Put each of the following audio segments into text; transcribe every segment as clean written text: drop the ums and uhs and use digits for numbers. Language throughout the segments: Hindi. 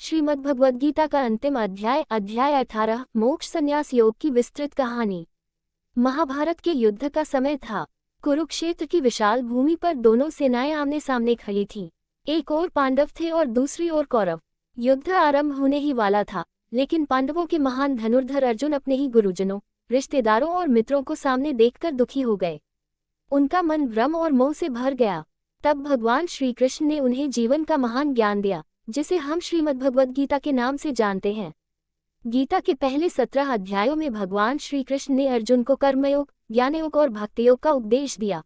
श्रीमद् भगवद गीता का अंतिम अध्याय अध्याय 18 मोक्ष संन्यास योग की विस्तृत कहानी। महाभारत के युद्ध का समय था। कुरुक्षेत्र की विशाल भूमि पर दोनों सेनाएं आमने सामने खड़ी थीं। एक ओर पांडव थे और दूसरी ओर कौरव। युद्ध आरंभ होने ही वाला था, लेकिन पांडवों के महान धनुर्धर अर्जुन अपने ही गुरुजनों, रिश्तेदारों और मित्रों को सामने देखकर दुखी हो गए। उनका मन भ्रम और मोह से भर गया। तब भगवान श्री कृष्ण ने उन्हें जीवन का महान ज्ञान दिया, जिसे हम श्रीमद्भगवद गीता के नाम से जानते हैं। गीता के पहले 17 अध्यायों में भगवान श्री कृष्ण ने अर्जुन को कर्मयोग, ज्ञानयोग और भक्तियोग का उपदेश दिया।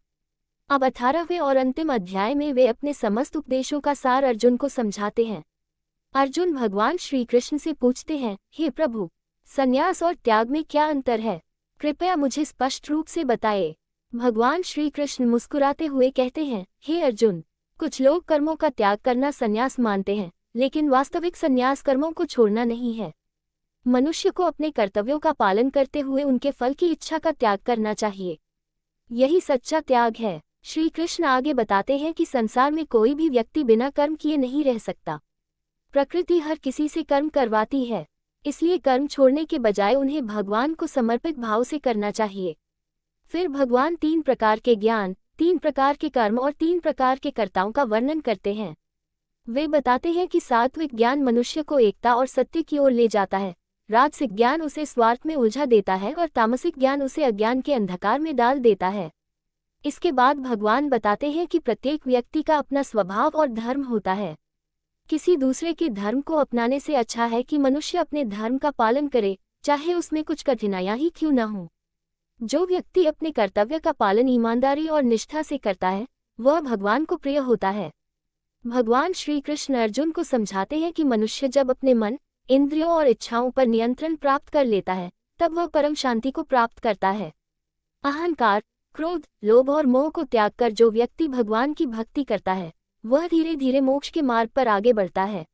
अब 18वें और अंतिम अध्याय में वे अपने समस्त उपदेशों का सार अर्जुन को समझाते हैं। अर्जुन भगवान श्री कृष्ण से पूछते हैं, हे प्रभु, संन्यास और त्याग में क्या अंतर है? कृपया मुझे स्पष्ट रूप से बताएं। भगवान श्री कृष्ण मुस्कुराते हुए कहते हैं, हे अर्जुन, कुछ लोग कर्मों का त्याग करना संन्यास मानते हैं, लेकिन वास्तविक संन्यास कर्मों को छोड़ना नहीं है। मनुष्य को अपने कर्तव्यों का पालन करते हुए उनके फल की इच्छा का त्याग करना चाहिए। यही सच्चा त्याग है। श्री कृष्ण आगे बताते हैं कि संसार में कोई भी व्यक्ति बिना कर्म किए नहीं रह सकता। प्रकृति हर किसी से कर्म करवाती है, इसलिए कर्म छोड़ने के बजाय उन्हें भगवान को समर्पित भाव से करना चाहिए। फिर भगवान 3 प्रकार के ज्ञान, 3 प्रकार के कर्म और 3 प्रकार के कर्ताओं का वर्णन करते हैं। वे बताते हैं कि सात्विक ज्ञान मनुष्य को एकता और सत्य की ओर ले जाता है, राजसिक ज्ञान उसे स्वार्थ में उलझा देता है और तामसिक ज्ञान उसे अज्ञान के अंधकार में डाल देता है। इसके बाद भगवान बताते हैं कि प्रत्येक व्यक्ति का अपना स्वभाव और धर्म होता है। किसी दूसरे के धर्म को अपनाने से अच्छा है कि मनुष्य अपने धर्म का पालन करे, चाहे उसमें कुछ कठिनाइयां ही क्यों न हो। जो व्यक्ति अपने कर्तव्य का पालन ईमानदारी और निष्ठा से करता है, वह भगवान को प्रिय होता है। भगवान श्री कृष्ण अर्जुन को समझाते हैं कि मनुष्य जब अपने मन, इंद्रियों और इच्छाओं पर नियंत्रण प्राप्त कर लेता है, तब वह परम शांति को प्राप्त करता है। अहंकार, क्रोध, लोभ और मोह को त्याग कर जो व्यक्ति भगवान की भक्ति करता है, वह धीरे धीरे मोक्ष के मार्ग पर आगे बढ़ता है।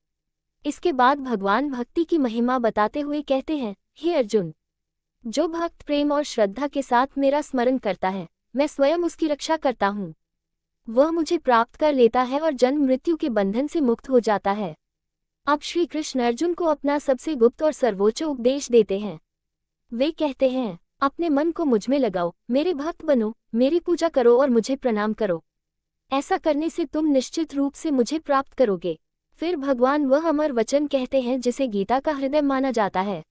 इसके बाद भगवान भक्ति की महिमा बताते हुए कहते हैं, हे अर्जुन, जो भक्त प्रेम और श्रद्धा के साथ मेरा स्मरण करता है, मैं स्वयं उसकी रक्षा करता हूँ। वह मुझे प्राप्त कर लेता है और जन्म मृत्यु के बंधन से मुक्त हो जाता है। अब श्री कृष्ण अर्जुन को अपना सबसे गुप्त और सर्वोच्च उपदेश देते हैं। वे कहते हैं, अपने मन को मुझ में लगाओ, मेरे भक्त बनो, मेरी पूजा करो और मुझे प्रणाम करो। ऐसा करने से तुम निश्चित रूप से मुझे प्राप्त करोगे। फिर भगवान वह अमर वचन कहते हैं जिसे गीता का हृदय माना जाता है।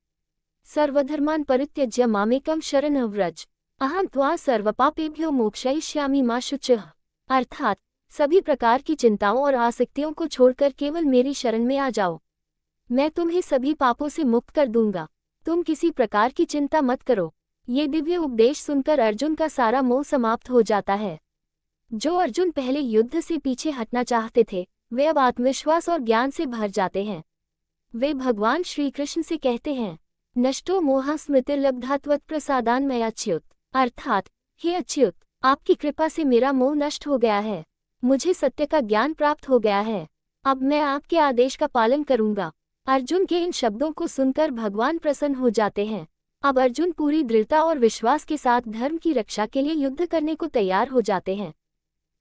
सर्वधर्मान् परित्यज्य मामेकं शरणं व्रज, अहं त्वा सर्वपापेभ्यो मोक्षयिष्यामि मा शुचः। अर्थात सभी प्रकार की चिंताओं और आसक्तियों को छोड़कर केवल मेरी शरण में आ जाओ, मैं तुम्हें सभी पापों से मुक्त कर दूंगा। तुम किसी प्रकार की चिंता मत करो। ये दिव्य उपदेश सुनकर अर्जुन का सारा मोह समाप्त हो जाता है। जो अर्जुन पहले युद्ध से पीछे हटना चाहते थे, वे अब आत्मविश्वास और ज्ञान से भर जाते हैं। वे भगवान श्री कृष्ण से कहते हैं, नष्टो मोह स्मृतिर्लब्धा त्वत्प्रसादान् मयाच्युत। अर्थात, हे अच्युत, आपकी कृपा से मेरा मोह नष्ट हो गया है, मुझे सत्य का ज्ञान प्राप्त हो गया है। अब मैं आपके आदेश का पालन करूंगा। अर्जुन के इन शब्दों को सुनकर भगवान प्रसन्न हो जाते हैं। अब अर्जुन पूरी दृढ़ता और विश्वास के साथ धर्म की रक्षा के लिए युद्ध करने को तैयार हो जाते हैं।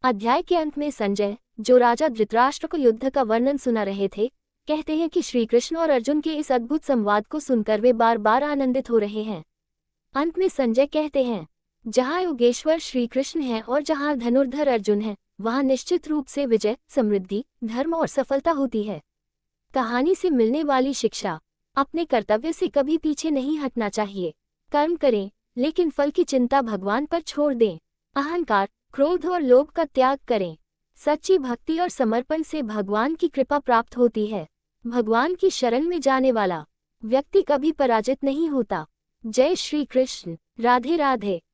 अध्याय के अंत में संजय, जो राजा धृतराष्ट्र को युद्ध का वर्णन सुना रहे थे, कहते हैं कि श्री कृष्ण और अर्जुन के इस अद्भुत संवाद को सुनकर वे बार बार आनंदित हो रहे हैं। अंत में संजय कहते हैं, जहाँ योगेश्वर श्री कृष्ण है और जहाँ धनुर्धर अर्जुन है, वहाँ निश्चित रूप से विजय, समृद्धि, धर्म और सफलता होती है। कहानी से मिलने वाली शिक्षा, अपने कर्तव्य से कभी पीछे नहीं हटना चाहिए। कर्म करें, लेकिन फल की चिंता भगवान पर छोड़ दें। अहंकार, क्रोध और लोभ का त्याग करें। सच्ची भक्ति और समर्पण से भगवान की कृपा प्राप्त होती है। भगवान की शरण में जाने वाला व्यक्ति कभी पराजित नहीं होता। जय श्री कृष्ण। राधे राधे।